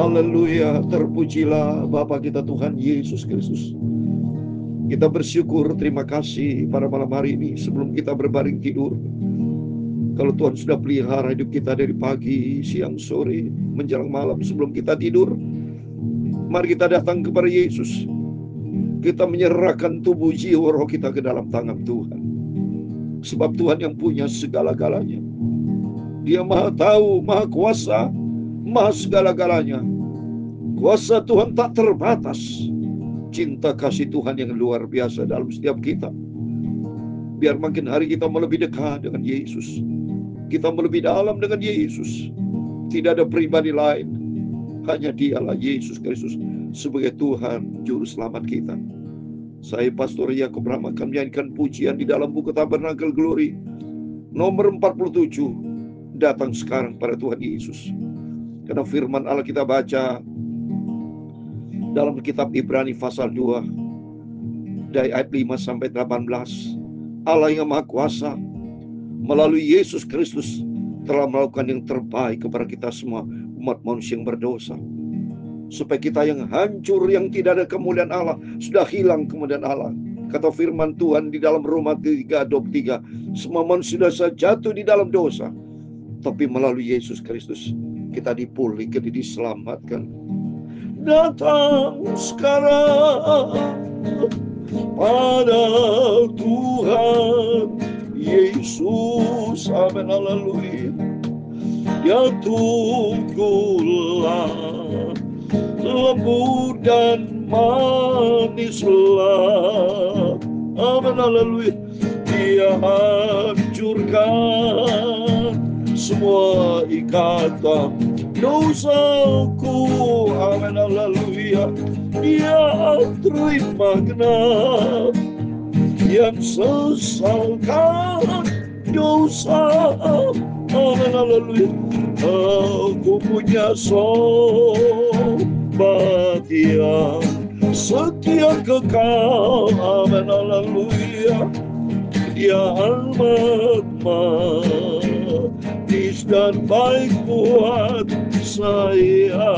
Haleluya, terpujilah Bapa kita Tuhan Yesus Kristus. Kita bersyukur, terima kasih pada malam hari ini sebelum kita berbaring tidur. Kalau Tuhan sudah pelihara hidup kita dari pagi, siang, sore, menjelang malam sebelum kita tidur, mari kita datang kepada Yesus. Kita menyerahkan tubuh, jiwa, roh kita ke dalam tangan Tuhan. Sebab Tuhan yang punya segala-galanya. Dia maha tahu, maha kuasa, maha segala-galanya. Kuasa Tuhan tak terbatas. Cinta kasih Tuhan yang luar biasa dalam setiap kita. Biar makin hari kita lebih dekat dengan Yesus. Kita lebih dalam dengan Yesus. Tidak ada pribadi lain. Hanya Dialah Yesus Kristus sebagai Tuhan Juru Selamat kita. Saya Pastor Yakob Rahmat akan menyanyikan pujian di dalam buku Tabernakel Glory nomor 47. Datang sekarang pada Tuhan Yesus. Karena firman Allah kita baca dalam kitab Ibrani pasal 2 dari ayat 5 sampai 18. Allah yang Maha Kuasa melalui Yesus Kristus telah melakukan yang terbaik kepada kita semua umat manusia yang berdosa. Supaya kita yang hancur, yang tidak ada kemuliaan Allah, sudah hilang kemuliaan Allah. Kata firman Tuhan di dalam Roma 3:23, semua manusia sudah jatuh di dalam dosa. Tapi melalui Yesus Kristus kita dipulihkan, diselamatkan. Datang sekarang pada Tuhan Yesus, amin, haleluya. Ya tunggulah, lembut dan manislah, amin, haleluya. Dia hancurkan semua ikatan dosaku, amin, haleluya. Dia terima genap yang sesalkan dosa, amin, haleluya. Aku punya sobat yang setia kekal, amin, haleluya. Dia amat manis dan baik buat saya,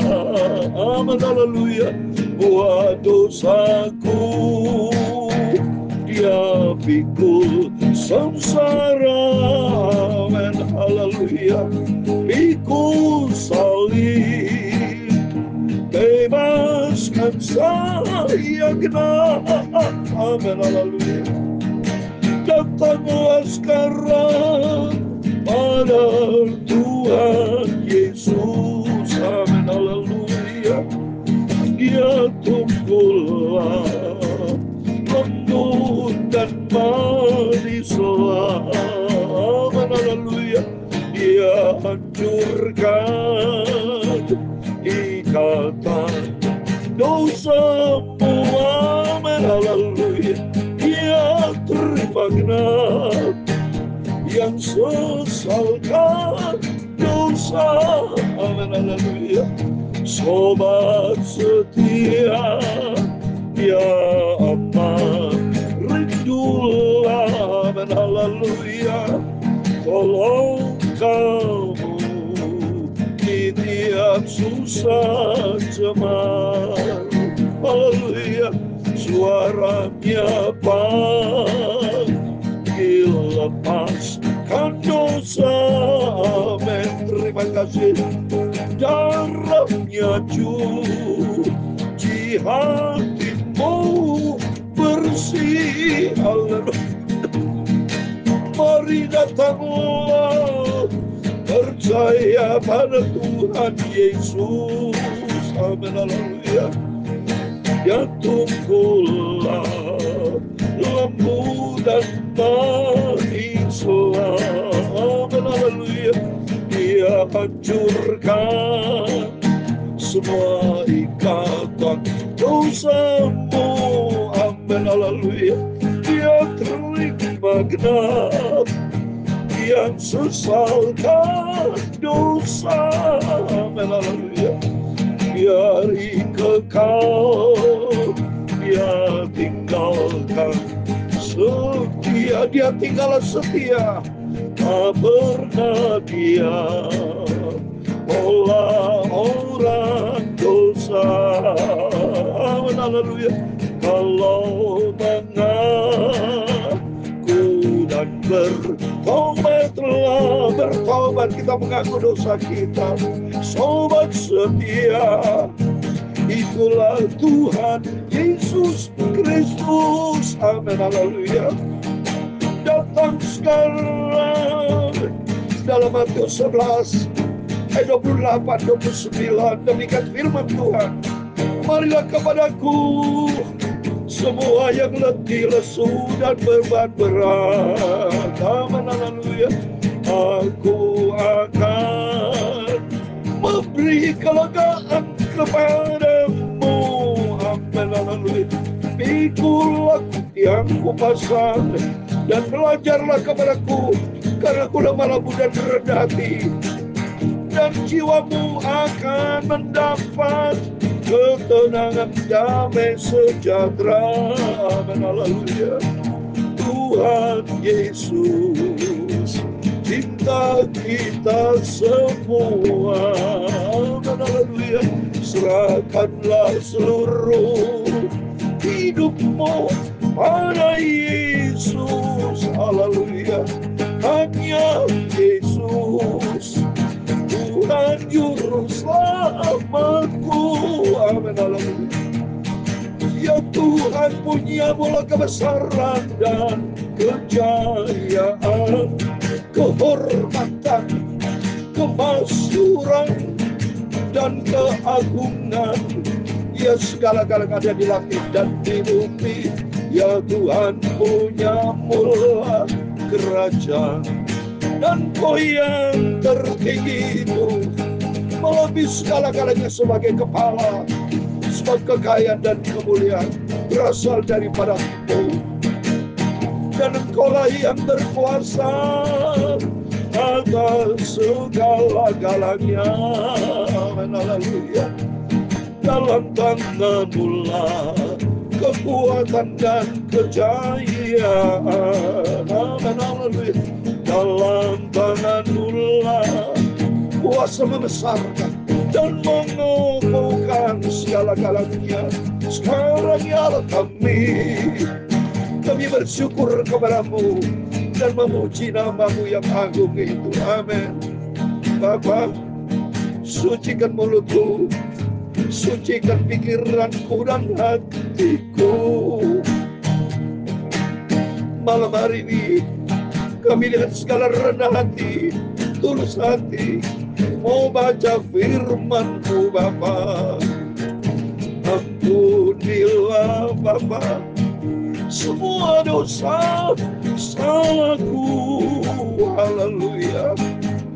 amin, haleluya. Buat dosaku Dia pikul sengsara, amin, haleluya. Pikul salib, bebaskan saya genap, amin, haleluya. Datanglah sekarang pada Tuhan Yesus, amin, haleluya. Dia tunggulah, lembut dan manislah, amin, haleluya. Dia hancurkan ikatan dosamu, amin, haleluya. Dia terima genap yang sesalkan dosa, amin, haleluya. Sobat setia, Dia amat rindulah, amin, haleluya. Tolong kamu di tiap susah cemas, haleluya. Suaranya panggil, lepaskan dosa, amin, terima kasih. Darahnya cuci hatimu bersih, haleluya. Mari datanglah, percaya pada Tuhan Yesus, amin, haleluya. Ya tunggulah, lembut dan manislah, amin, haleluya. Dia hancurkan semua ikatan dosamu, amin, haleluya. Dia terima genap yang sesalkan dosa, amin, haleluya. Biari kekal, Dia tinggalkan setia, Dia tinggal setia, tak pernah Dia olah orang haleluya. Kalau mengaku dan bertobat, kita mengaku dosa kita, sobat setia, itulah Tuhan Yesus Kristus. Amin, haleluya. Datang sekarang dalam Matius 11 ayat 28, 29, demikian firman Tuhan. Marilah kepadaku semua yang letih, lesu, dan beban berat. Amin, haleluya. Aku akan memberi kelegaan kepadamu. Amin, haleluya. Pikulah yang kupasang dan belajarlah kepadaku, karena aku lemah lembut dan rendah hati, dan jiwamu akan mendapat ketenangan, damai sejahtera. Amin, haleluya. Tuhan Yesus cinta kita semua. Amin, haleluya. Serahkanlah seluruh hidupmu pada Yesus. Haleluya. Hanya Yesus, Tuhan juru selamatku. Amin, haleluya. Ya Tuhan, punya-Mu kebesaran dan kejayaan, kehormatan, kemasyuran, dan keagungan. Ya, segala-galanya ada di langit dan di bumi. Ya Tuhan, punya-Mu kerajaan, dan Kau yang tertinggi itu melebihi segala-galanya sebagai kepala. Sebab kekayaan dan kemuliaan berasal daripada-Mu, dan Engkau-lah yang berkuasa atas segala-galanya. Amin, haleluya. Dalam tangan-Mu lah kekuatan dan kejayaan. Amin, haleluya. Dalam tangan-Mu lah kuasa membesarkan dan mengukuhkan segala-galanya. Sekarang ya Allah, kami bersyukur kepada-Mu dan memuji nama-Mu yang agung itu. Amin. Bapa, sucikan mulutku, sucikan pikiranku dan hatiku. Malam hari ini kami dengan segala rendah hati, tulus hati, mau baca firman-Mu Bapa. Ampunilah Bapa semua dosa salahku. Haleluya.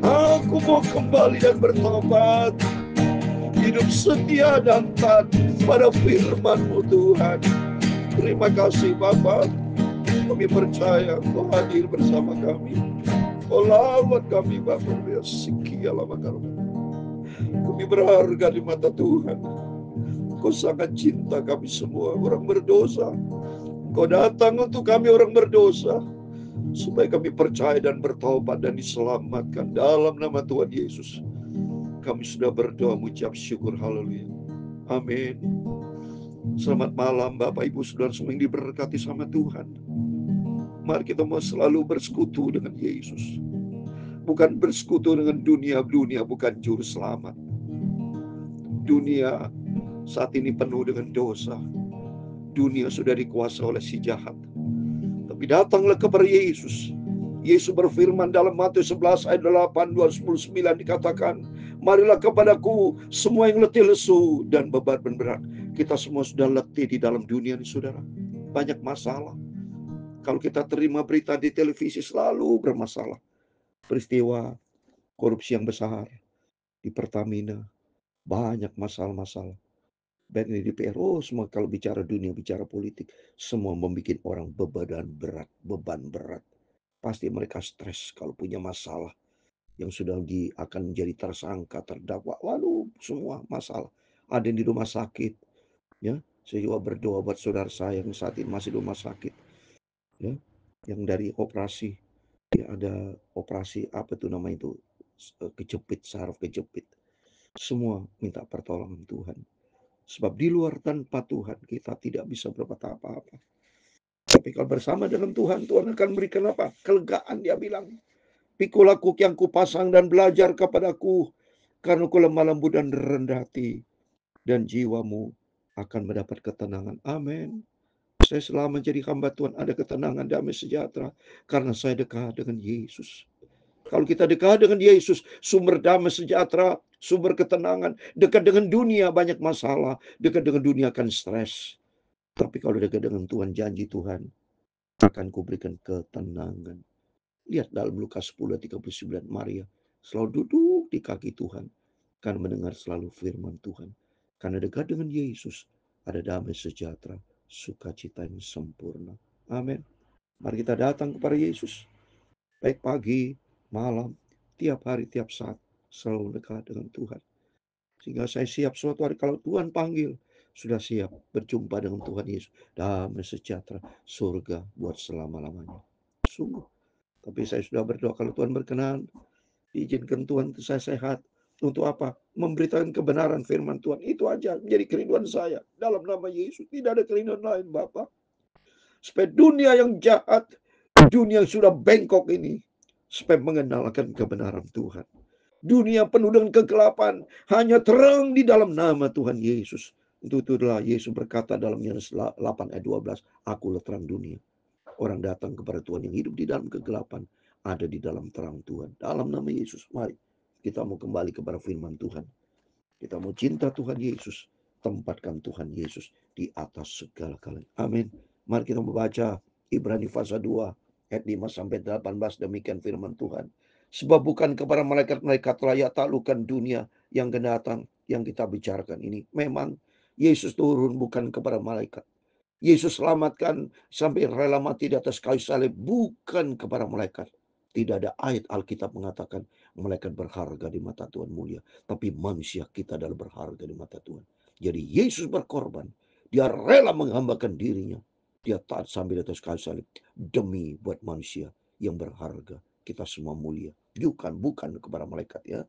Aku mau kembali dan bertobat, hidup setia dan taat pada firman-Mu Tuhan. Terima kasih Bapa. Kami percaya Kau hadir bersama kami. Kau lawan kami Bapa. Kami berharga di mata Tuhan. Kau sangat cinta kami semua orang berdosa. Kau datang untuk kami orang berdosa, supaya kami percaya dan bertobat dan diselamatkan dalam nama Tuhan Yesus. Kami sudah berdoa mengucap syukur. Haleluya. Amin. Selamat malam Bapak Ibu Saudara semua yang diberkati sama Tuhan. Mari kita mau selalu bersekutu dengan Yesus. Bukan bersekutu dengan dunia bukan juru selamat. Dunia saat ini penuh dengan dosa. Dunia sudah dikuasai oleh si jahat. Tapi datanglah kepada Yesus. Yesus berfirman dalam Matius 11 ayat 8, 29 dikatakan, marilah kepadaku semua yang letih lesu dan beban berat. Kita semua sudah letih di dalam dunia ini saudara. Banyak masalah. Kalau kita terima berita di televisi selalu bermasalah. Peristiwa korupsi yang besar di Pertamina. Banyak masalah-masalah. Baik di DPR, semua kalau bicara dunia, bicara politik, semua membuat orang beban berat. Pasti mereka stres kalau punya masalah yang sudah akan menjadi tersangka, terdakwa. Waduh, semua masalah. Ada yang di rumah sakit, ya. Saya juga berdoa buat saudara saya yang saat ini masih di rumah sakit, ya. Yang dari operasi, ya ada operasi apa itu nama itu, kejepit, saraf kejepit. Semua minta pertolongan Tuhan. Sebab di luar tanpa Tuhan kita tidak bisa berbuat apa-apa. Tapi kalau bersama dengan Tuhan, Tuhan akan berikan apa? Kelegaan, dia bilang. Pikul aku yang kupasang dan belajar kepadaku, karena ku lemah lembut dan rendah hati, dan jiwamu akan mendapat ketenangan. Amin. Saya selama menjadi hamba Tuhan ada ketenangan, damai sejahtera, karena saya dekat dengan Yesus. Kalau kita dekat dengan Yesus, sumber damai sejahtera, sumber ketenangan. Dekat dengan dunia banyak masalah, dekat dengan dunia akan stres. Tapi kalau dekat dengan Tuhan, janji Tuhan akan kuberikan ketenangan. Lihat dalam Lukas 10:39, Maria selalu duduk di kaki Tuhan karena mendengar selalu firman Tuhan. Karena dekat dengan Yesus ada damai sejahtera, sukacita yang sempurna. Amin. Mari kita datang kepada Yesus. Baik pagi, malam, tiap hari, tiap saat. Selalu dekat dengan Tuhan. Sehingga saya siap suatu hari kalau Tuhan panggil. Sudah siap berjumpa dengan Tuhan Yesus. Damai sejahtera, surga buat selama-lamanya. Sungguh. Tapi saya sudah berdoa kalau Tuhan berkenan, diizinkan Tuhan saya sehat. Untuk apa? Memberitakan kebenaran firman Tuhan. Itu aja menjadi kerinduan saya. Dalam nama Yesus. Tidak ada kerinduan lain, Bapak. Supaya dunia yang jahat, dunia yang sudah bengkok ini, supaya mengenalkan kebenaran Tuhan. Dunia penuh dengan kegelapan, hanya terang di dalam nama Tuhan Yesus. Itulah Yesus berkata dalam Yohanes 8 ayat 12, akulah terang dunia. Orang datang kepada Tuhan yang hidup di dalam kegelapan, ada di dalam terang Tuhan. Dalam nama Yesus, mari kita mau kembali kepada firman Tuhan. Kita mau cinta Tuhan Yesus, tempatkan Tuhan Yesus di atas segala-galanya. Amin. Mari kita membaca Ibrani pasal 2 ayat 5 sampai 18, demikian firman Tuhan. Sebab bukan kepada malaikat-malaikat layak taklukkan dunia yang akan datang yang kita bicarakan ini. Memang Yesus turun bukan kepada malaikat. Yesus selamatkan sampai rela mati di atas kayu salib bukan kepada malaikat. Tidak ada ayat Alkitab mengatakan malaikat berharga di mata Tuhan mulia. Tapi manusia kita adalah berharga di mata Tuhan. Jadi Yesus berkorban. Dia rela menghambakan dirinya. Dia taat sampai di atas kayu salib. Demi buat manusia yang berharga. Kita semua mulia. Bukan kepada malaikat ya.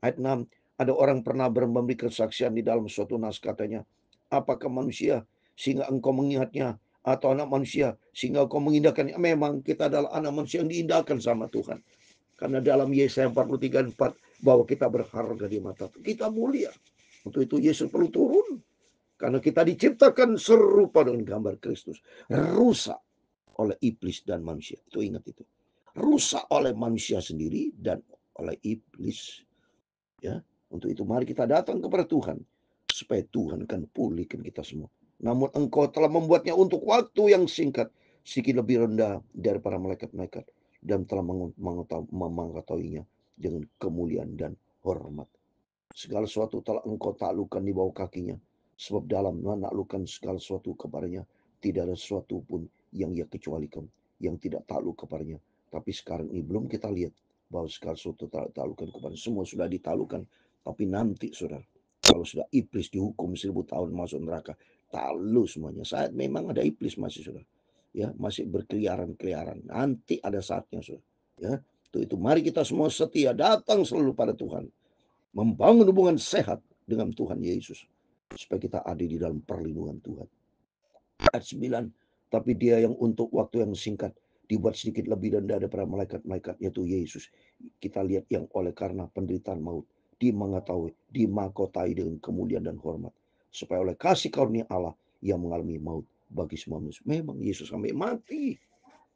Ayat 6. Ada orang pernah memberi kesaksian di dalam suatu naskah katanya. Apakah manusia sehingga engkau mengingatnya, atau anak manusia sehingga engkau mengindahkannya? Memang kita adalah anak manusia yang diindahkan sama Tuhan. Karena dalam Yesaya 43:4 bahwa kita berharga di mata Tuhan. Kita mulia. Untuk itu Yesus perlu turun. Karena kita diciptakan serupa dengan gambar Kristus. Rusak oleh iblis dan manusia. Itu ingat itu. Rusak oleh manusia sendiri dan oleh iblis. Ya, untuk itu mari kita datang kepada Tuhan supaya Tuhan akan pulihkan kita semua. Namun engkau telah membuatnya untuk waktu yang singkat, sedikit lebih rendah daripada malaikat-malaikat, dan telah mengetahuinya dengan kemuliaan dan hormat. Segala sesuatu telah engkau taklukkan di bawah kakinya, sebab dalam menaklukkan segala sesuatu kepadanya tidak ada sesuatu pun yang ia kecualikan, yang tidak takluk kepadanya. Tapi sekarang ini belum kita lihat bahwa segala sesuatu taklukkan kepada semua sudah ditaklukkan. Tapi nanti saudara, kalau sudah iblis dihukum 1000 tahun masuk neraka, takluk semuanya. Saat memang ada iblis masih saudara, ya masih berkeliaran-keliaran. Nanti ada saatnya saudara. Ya, itu mari kita semua setia datang selalu pada Tuhan, membangun hubungan sehat dengan Tuhan Yesus supaya kita ada di dalam perlindungan Tuhan. Ayat 9, tapi dia yang untuk waktu yang singkat dibuat sedikit lebih rendah daripada malaikat-malaikat, yaitu Yesus. Kita lihat yang oleh karena penderitaan maut dimahkotai dengan kemuliaan dan hormat, supaya oleh kasih karunia Allah yang mengalami maut bagi semua manusia. Memang Yesus sampai mati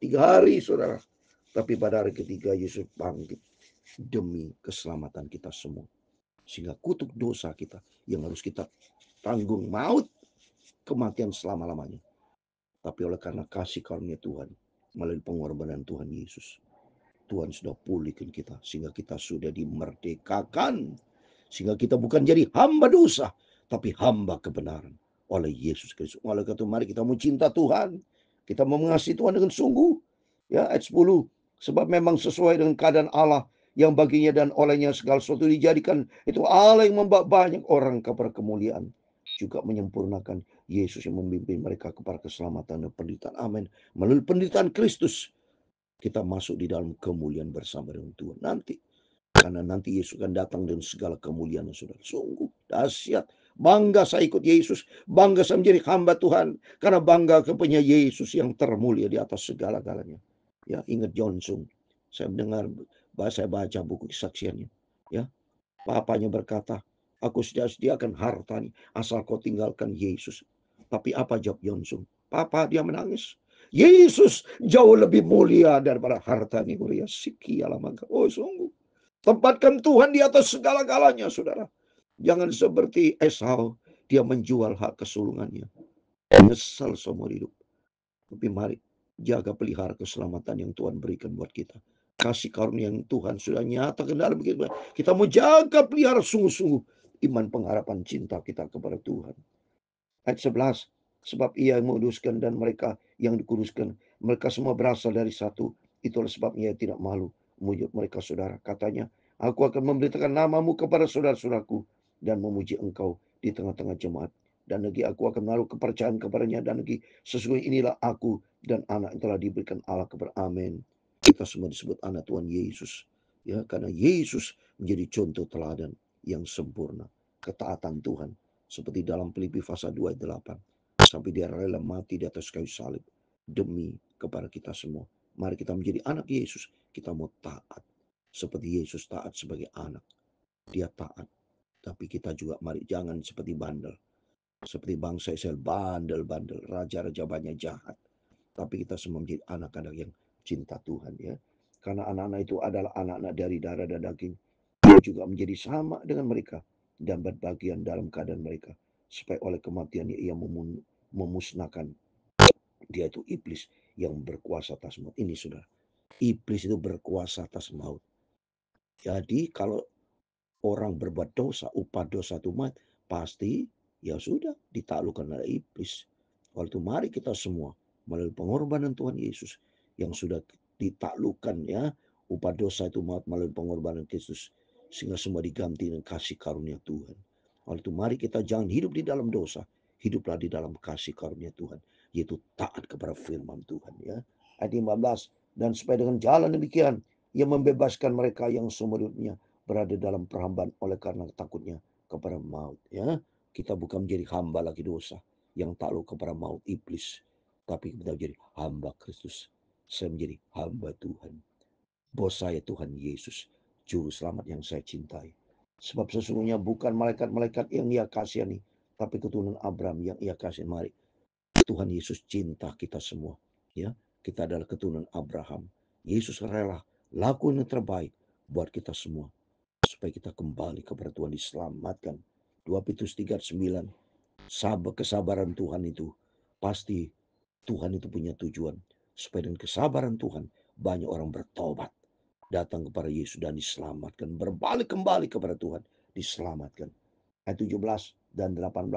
3 hari saudara, tapi pada hari ketiga Yesus bangkit demi keselamatan kita semua. Sehingga kutuk dosa kita yang harus kita tanggung, maut, kematian selama-lamanya. Tapi oleh karena kasih karunia Tuhan, melalui pengorbanan Tuhan Yesus, Tuhan sudah pulihkan kita, sehingga kita sudah dimerdekakan. Sehingga kita bukan jadi hamba dosa, tapi hamba kebenaran oleh Yesus Kristus. Oleh karena itu mari kita mau cinta Tuhan, kita mau mengasihi Tuhan dengan sungguh. Ya, ayat 10. Sebab memang sesuai dengan keadaan Allah yang baginya dan olehnya segala sesuatu dijadikan. Itu Allah yang membawa banyak orang kepada kemuliaan, juga menyempurnakan Yesus yang memimpin mereka kepada keselamatan dan penderitaan. Amin. Melalui penderitaan Kristus, kita masuk di dalam kemuliaan bersama dengan Tuhan nanti. Karena nanti Yesus akan datang dengan segala kemuliaan, saudara. Sungguh dahsyat. Bangga saya ikut Yesus. Bangga saya menjadi hamba Tuhan. Karena bangga kepada Yesus yang termulia di atas segala-galanya. Ya, ingat Johnson. Saya mendengar, saya baca buku kesaksiannya. Ya, papanya berkata, aku sudah sediakan harta nih, asal kau tinggalkan Yesus. Tapi apa jawab Johnson? Papa, dia menangis. Yesus jauh lebih mulia daripada harta nih, mulia. Oh, sungguh. Tempatkan Tuhan di atas segala-galanya, saudara. Jangan seperti Esau, dia menjual hak kesulungannya. Menyesal seumur hidup. Tapi mari jaga pelihara keselamatan yang Tuhan berikan buat kita. Kasih karunia yang Tuhan sudah nyatakan dalam kita. Kita mau jaga pelihara sungguh-sungguh iman, pengharapan, cinta kita kepada Tuhan. Ayat 11. Sebab ia yang menguduskan dan mereka yang dikuduskan, mereka semua berasal dari satu. Itulah sebabnya ia tidak malu memuji mereka, saudara. Katanya, aku akan memberitakan namamu kepada saudara-saudaraku dan memuji engkau di tengah-tengah jemaat. Dan lagi aku akan menaruh kepercayaan kepadanya. Dan lagi sesungguhnya inilah aku dan anak yang telah diberikan Allah kepada. Amin. Kita semua disebut anak Tuhan Yesus. Ya, karena Yesus menjadi contoh teladan yang sempurna. Ketaatan Tuhan. Seperti dalam Filipi pasal 2 ayat 8. Sampai dia rela mati di atas kayu salib. Demi kepada kita semua. Mari kita menjadi anak Yesus. Kita mau taat. Seperti Yesus taat sebagai anak. Dia taat. Tapi kita juga mari jangan seperti bandel. Seperti bangsa Israel bandel-bandel. Raja-raja banyak jahat. Tapi kita semua menjadi anak-anak yang cinta Tuhan, ya. Karena anak-anak itu adalah anak-anak dari darah dan daging. Dia juga menjadi sama dengan mereka. Dan berbagian dalam keadaan mereka. Supaya oleh kematiannya ia memusnahkan. Dia itu iblis yang berkuasa atas maut. Ini saudara. Iblis itu berkuasa atas maut. Jadi kalau orang berbuat dosa, upah dosa itu mati, pasti ya sudah ditaklukkan oleh iblis. Oleh itu mari kita semua melalui pengorbanan Tuhan Yesus yang sudah ditaklukkan, ya, upah dosa itu maut melalui pengorbanan Kristus, sehingga semua diganti dengan kasih karunia Tuhan. Oleh itu mari kita jangan hidup di dalam dosa, hiduplah di dalam kasih karunia Tuhan, yaitu taat kepada firman Tuhan, ya. Ayat 15, dan supaya dengan jalan demikian ia membebaskan mereka yang seumur hidupnya berada dalam perhambaan oleh karena takutnya kepada maut, ya. Kita bukan menjadi hamba lagi dosa yang takluk kepada maut iblis, tapi kita menjadi hamba Kristus. Saya menjadi hamba Tuhan. Bos saya Tuhan Yesus, juru selamat yang saya cintai. Sebab sesungguhnya bukan malaikat-malaikat yang ia kasihani, tapi keturunan Abraham yang ia kasihani. Mari Tuhan Yesus cinta kita semua, ya. Kita adalah keturunan Abraham. Yesus rela lakukan yang terbaik buat kita semua supaya kita kembali kepada Tuhan, diselamatkan. 2 Petrus 3:9. Kesabaran Tuhan itu pasti Tuhan itu punya tujuan supaya dengan kesabaran Tuhan banyak orang bertobat, datang kepada Yesus dan diselamatkan, berbalik kembali kepada Tuhan, diselamatkan. Ayat 17 dan 18.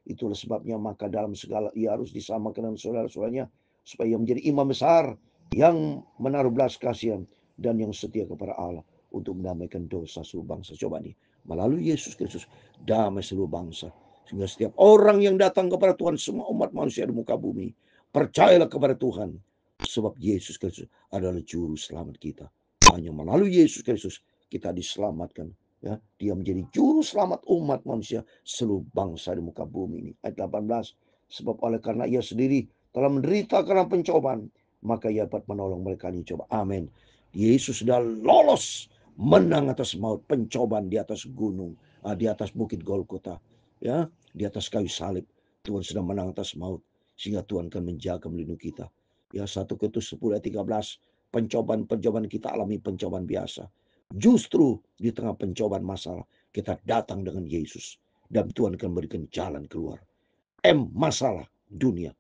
Itulah sebabnya maka dalam segala ia harus disamakan dengan saudara-saudaranya supaya ia menjadi imam besar yang menaruh belas kasihan dan yang setia kepada Allah untuk mendamaikan dosa seluruh bangsa. Coba nih, melalui Yesus Kristus damai seluruh bangsa, sehingga setiap orang yang datang kepada Tuhan, semua umat manusia di muka bumi, percayalah kepada Tuhan, sebab Yesus Kristus adalah juru selamat kita. Hanya melalui Yesus Kristus kita diselamatkan, ya. Dia menjadi juru selamat umat manusia seluruh bangsa di muka bumi ini. Ayat 18. Sebab oleh karena ia sendiri telah menderita karena pencobaan, maka ia dapat menolong mereka yang coba. Amin. Yesus sudah lolos, menang atas maut, pencobaan di atas gunung, di atas bukit Golgota, ya, di atas kayu salib. Tuhan sudah menang atas maut, sehingga Tuhan akan menjaga, melindungi kita. Ya, 1 Korintus 10 ayat 13. Pencobaan kita alami pencobaan biasa. Justru di tengah pencobaan masalah kita datang dengan Yesus dan Tuhan akan memberikan jalan keluar. Masalah dunia,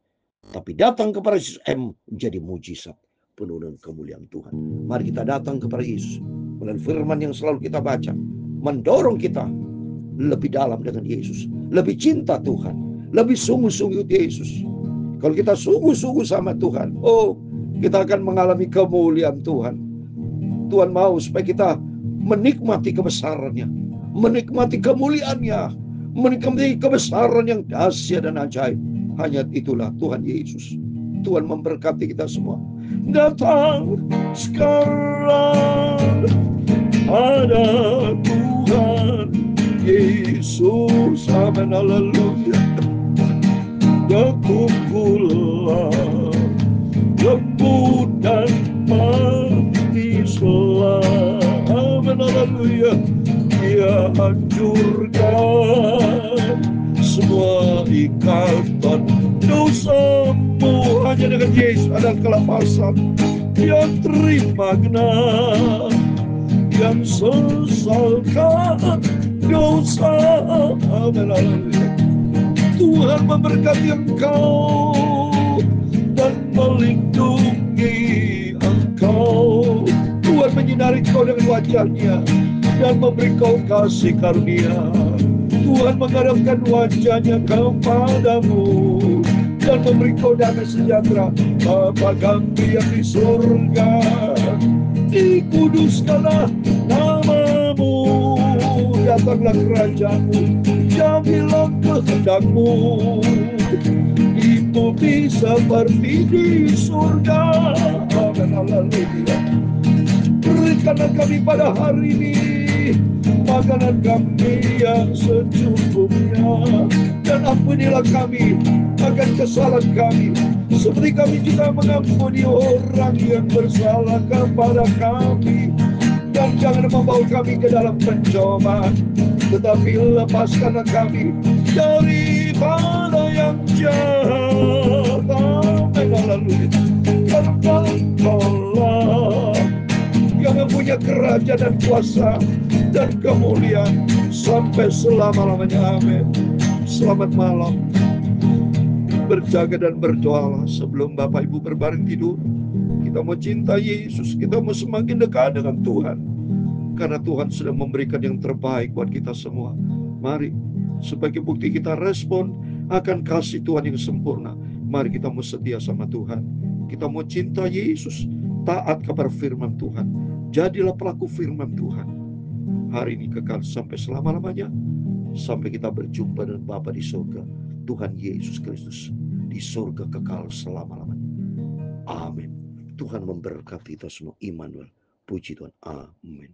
tapi datang kepada Yesus menjadi mujizat penuh dengan kemuliaan Tuhan. Mari kita datang kepada Yesus melalui firman yang selalu kita baca, mendorong kita lebih dalam dengan Yesus, lebih cinta Tuhan, lebih sungguh-sungguh Yesus. Kalau kita sungguh-sungguh sama Tuhan, kita akan mengalami kemuliaan Tuhan. Tuhan mau supaya kita menikmati kebesarannya, menikmati kemuliaannya, menikmati kebesaran yang dahsyat dan ajaib. Hanya itulah Tuhan Yesus. Tuhan memberkati kita semua. Datang sekarang ada Tuhan Yesus. Amin, haleluya. Berkumpullah lembut dan mati amin, haleluya. Dia hancurkan semua ikatan dosamu. Hanya dengan Yesus ada kelepasan. Dia terima genah, yang sesalkan dosa. Amin, haleluya. Tuhan memberkati engkau dan melindungi engkau. Tuhan menyinari engkau dengan wajahnya dan memberi kau kasih karunia. Tuhan menghadapkan wajahnya kepadamu dan memberi kau damai sejahtera. Bapa kami yang di surga, dikuduskanlah namamu, datanglah kerajaanmu, jadilah kehendakmu, itu bisa seperti di surga. Amin, haleluya. Berikanlah kami pada hari ini makanan kami yang secukupnya, dan ampunilah kami akan kesalahan kami, seperti kami juga mengampuni orang yang bersalah kepada kami. Dan jangan membawa kami ke dalam pencobaan, tetapi lepaskanlah kami daripada yang jahat. Amin, haleluya. Karena Engkaulah yang mempunyai kerajaan dan kuasa dan kemuliaan sampai selama-lamanya. Amin. Selamat malam. Berjaga dan berdoalah sebelum Bapak Ibu berbaring tidur. Kita mau cinta Yesus, kita mau semakin dekat dengan Tuhan, karena Tuhan sudah memberikan yang terbaik buat kita semua. Mari, sebagai bukti kita respon akan kasih Tuhan yang sempurna, mari kita mau setia sama Tuhan. Kita mau cinta Yesus, taat kepada firman Tuhan, jadilah pelaku firman Tuhan. Hari ini kekal sampai selama-lamanya, sampai kita berjumpa dengan Bapa di surga, Tuhan Yesus Kristus di surga kekal selama-lamanya. Amin. Tuhan memberkati kita semua. Immanuel. Puji Tuhan. Amin.